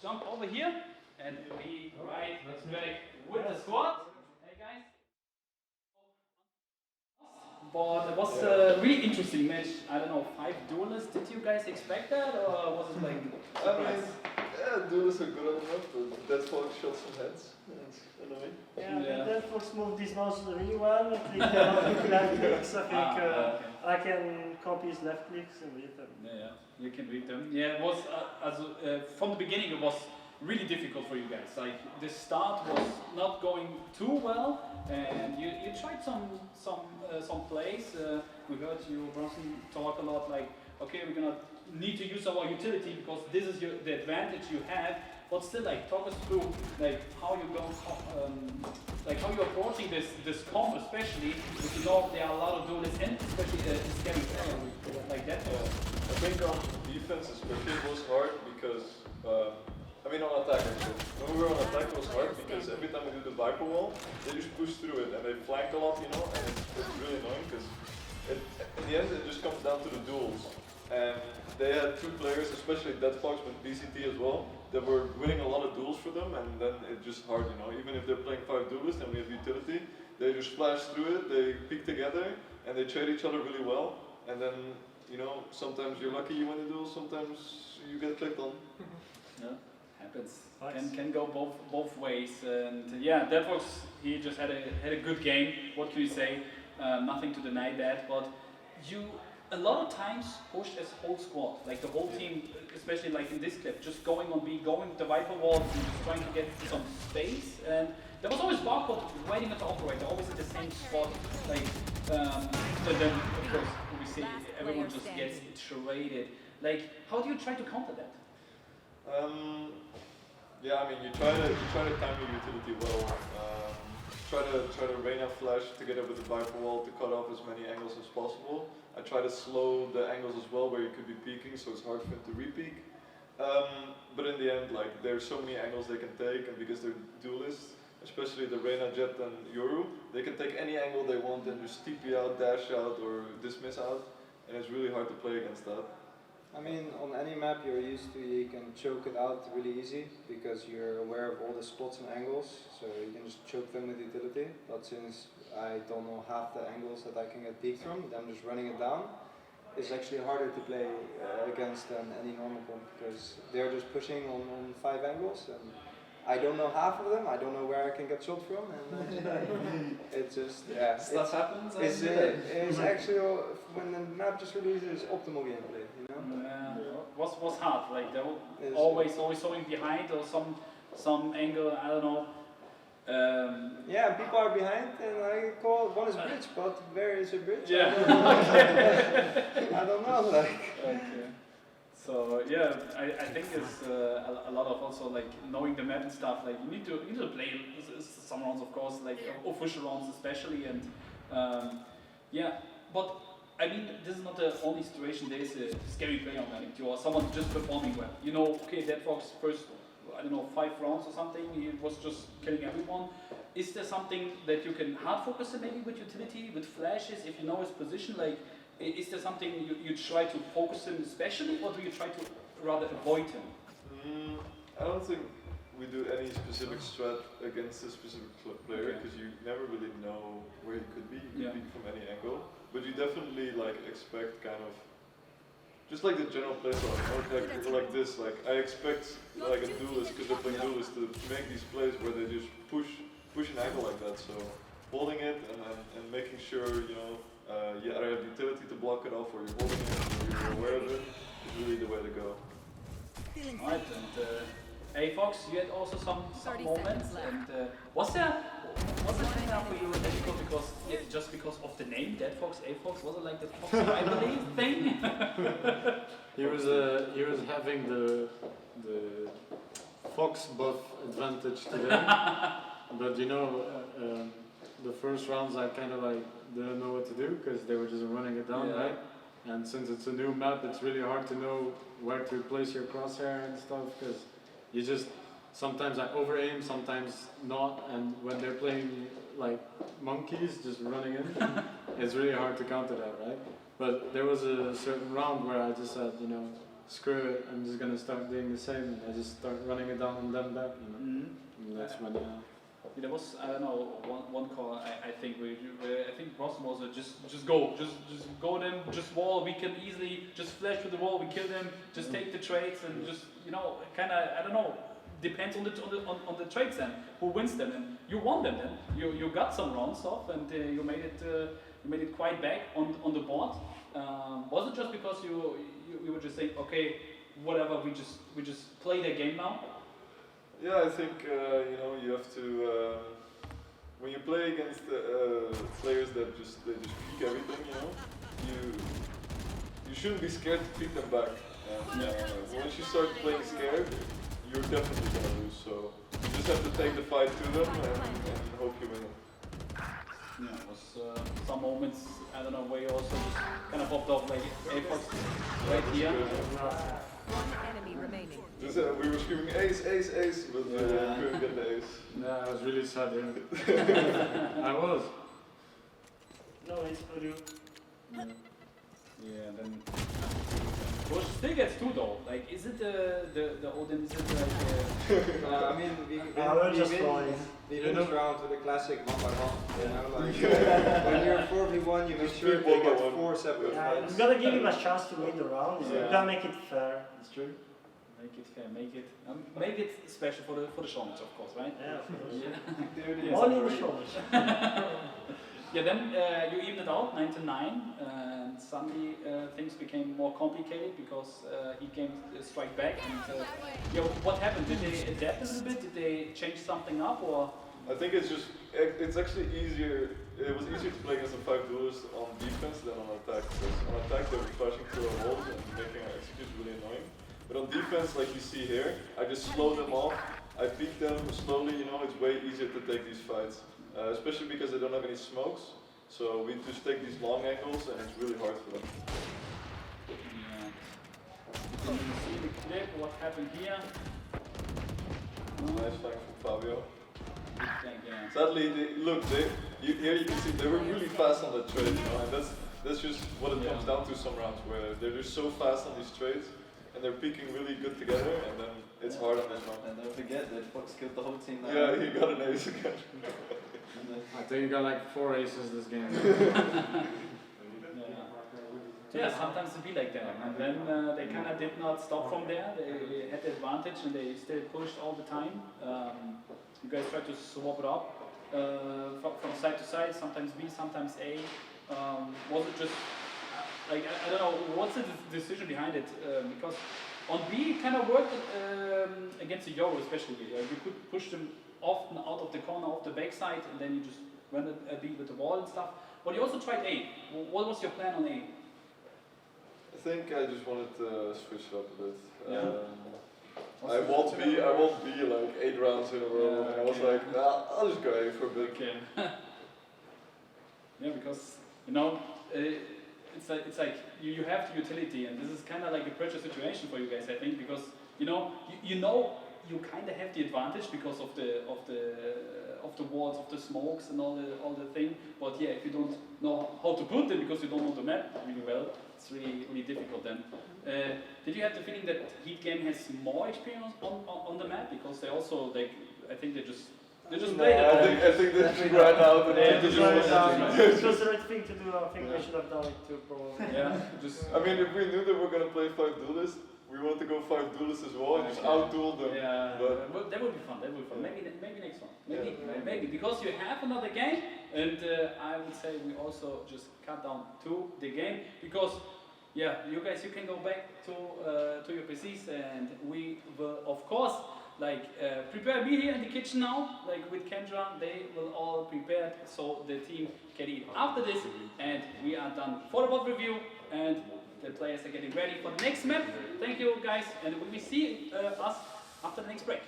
jump over here and be right back with the squad. Hey guys. But it was a really interesting match. I don't know, 5 duelists. Did you guys expect that, or was it like a surprise? Yeah, duelists are good enough, but that's why I shot some heads. That's annoying. Yeah, HearthBeat moved these mouse really well. I think left clicks. I think okay. I can copy his left clicks and read them. Yeah, you can read them. Yeah, it was from the beginning. It was really difficult for you guys. Like the start was not going too well, and you tried some plays. We heard you, Brussen, talk a lot. Like, okay, we're gonna need to use our utility because this is the advantage you have. But still, like, talk us through like how you go, like how you're approaching this comp, especially if you know there are a lot of duelists and especially a scary player like that. I think on defense especially it was hard because I mean on attack actually. When we were on attack it was hard because every time we do the Viper wall, they just push through it and they flank a lot, you know, and it's really annoying because in the end it just comes down to the duels. And they had 2 players, especially HearthBeat with BCT as well, that were winning a lot of duels for them, and then it's just hard, you know. Even if they're playing 5 duelists and we have utility, they just flash through it, they peek together, and they trade each other really well. And then, you know, sometimes you're lucky you win the duel, sometimes you get clicked on. Yeah, happens. Can go both ways. And yeah, HearthBeat, he just had a good game. What can you say? Nothing to deny that, but you a lot of times pushed as whole squad, like the whole team, especially like in this clip, just going on B, going with the Viper wall, and just trying to get some space. And there was always Barcode waiting at the operator, always at the same spot. Like, but then of course we see everyone just gets charaded. Like, how do you try to counter that? Yeah, I mean you try to time your utility well. Try to Reyna flash together with the Viper wall to cut off as many angles as possible. I try to slow the angles as well where you could be peeking, so it's hard for him to re-peek. But in the end, like there's so many angles they can take, and because they're duelists, especially the Reyna, Jet and Yoru, they can take any angle they want and just TP out, dash out, or dismiss out, and it's really hard to play against that. I mean, on any map you're used to, you can choke it out really easy because you're aware of all the spots and angles, so you can just choke them with utility. But since I don't know half the angles that I can get peeked from, them just running it down, it's actually harder to play against than any normal comp because they're just pushing on 5 angles and I don't know half of them, I don't know where I can get shot from, and it's just, yeah. Stuff happens. It's actually, when the map just releases, optimal gameplay, you know? Was hard, like they were always something behind or some angle, I don't know. Yeah, people are behind and I call one is bridge, but where is a bridge? Yeah. I don't know, like. Okay. So yeah, I think it's a lot of also like knowing the map and stuff. Like you need to play some rounds, of course, like official rounds especially, and yeah. But I mean, this is not the only situation. There is a scary player on Valorant, or someone just performing well. You know, okay, HearthBeat first, I don't know, 5 rounds or something. He was just killing everyone. Is there something that you can hard focus on maybe with utility, with flashes, if you know his position, like? Is there something you try to focus him especially, or do you try to rather avoid him? I don't think we do any specific strat against a specific player because you never really know where he could be. He could be from any angle, but you definitely like expect kind of just like the general play style, like this. Like I expect like a duelist because they're playing duelist to make these plays where they just push an angle like that. So holding it and making sure you know. You either have utility to block it off or you're holding it or you're aware of it is really the way to go. Alright, and AFoxx, you had also some moments, and was there anything for you difficult because just because of the name, AFoxx, was it like the Fox family thing? He was having the Fox buff advantage today, but you know. The first rounds I kind of like didn't know what to do because they were just running it down, right? And since it's a new map, it's really hard to know where to place your crosshair and stuff because you just, sometimes I over aim, sometimes not, and when they're playing like monkeys just running in, it's really hard to counter that, right? But there was a certain round where I just said, you know, screw it, I'm just gonna start doing the same, and I just start running it down on them back, you know. Mm-hmm. And that's when There was, I don't know, one call I think I think Brussen was just go them, just wall. We can easily just flash with the wall. We kill them. Just take the trades and just kind of I don't know. Depends on the trades then who wins them, and you won them then. You got some rounds off and you made it quite back on the board. Was it just because you were just saying okay, whatever, we just play the game now? Yeah, I think you have to when you play against players that just peek everything, you shouldn't be scared to peek them back. And once you start playing scared, you're definitely gonna lose. So you just have to take the fight to them and hope you win them. Yeah, it was some moments, I don't know, where you also just kind of popped off like AFoxx right here. One enemy remaining. Just, we were screaming ace, ace, ace, but couldn't get the ace. I was really sad, yeah. I was. No, it's for you. Yeah, then Bush still gets 2 though. Like, is it the Odin? Is it like? I mean, we win this round with a classic 1-by-1. You know, like when you're 4v1, you make sure they get 4 separate fights. You gotta give him a chance to win the round. You gotta make it fair. It's true. Make it fair. Make it special for the shoulders, of course, right? Yeah, of course. Yeah. Only the shoulders. Yeah, then you evened it out, 9-9, and suddenly things became more complicated because he came strike back. And what happened? Did they adapt a little bit? Did they change something up, or? I think it's actually easier. It was easier to play against a 5 duelists on defense than on attack. Because on attack they were flashing through our walls and making our executes really annoying. But on defense, like you see here, I just slow them off. I peek them slowly. It's way easier to take these fights. Especially because they don't have any smokes, so we just take these long angles and it's really hard for them. Yeah. Can you see the clip? What happened here? Nice flank from Fabio. Yeah. Sadly, here you can see they were really fast on the trade, and that's just what it comes down to some rounds where they're just so fast on these trades and they're peaking really good together, and then it's hard on this round. And don't forget that Fox killed the whole team now. Yeah, he got an ace again. I think you got like 4 aces this game. Yeah, sometimes it be like that. And then they kind of did not stop from there. They had the advantage and they still pushed all the time. You guys tried to swap it up from side to side, sometimes B, sometimes A. Was it just, like, I don't know, what's the decision behind it? Because on B it kind of worked against the Euro especially. You could push them often out of the corner, off the backside, and then you just run a B with the wall and stuff. But you also tried A. What was your plan on A? I think I just wanted to switch it up a bit. Yeah. I won't be like 8 rounds in a row, and I was like, nah, I'll just go A for a bit. Okay. Yeah, because it's like you have the utility, and this is kind of like a pressure situation for you guys, I think, because you kind of have the advantage because of the walls, of the smokes, and all the thing. But yeah, if you don't know how to put them because you don't know the map really well, it's really difficult then. Did you have the feeling that HEET game has more experience on the map because they also I think they just played it. I think they just ran out and It just was the right thing to do. I think we should have done it too, probably. Yeah, I mean, if we knew that we were gonna play 5 duelists, we wanted to go 5 duelists as well and just out-duel them. Yeah, but that would be fun. Maybe next one. Maybe because you have another game, and I would say we also just cut down to the game because you guys can go back to your PCs, and we will of course prepare me here in the kitchen now, like with Kendra. They will all prepared so the team can eat after this, and we are done for the bot review, and the players are getting ready for the next map. Thank you guys, and we will see us after the next break.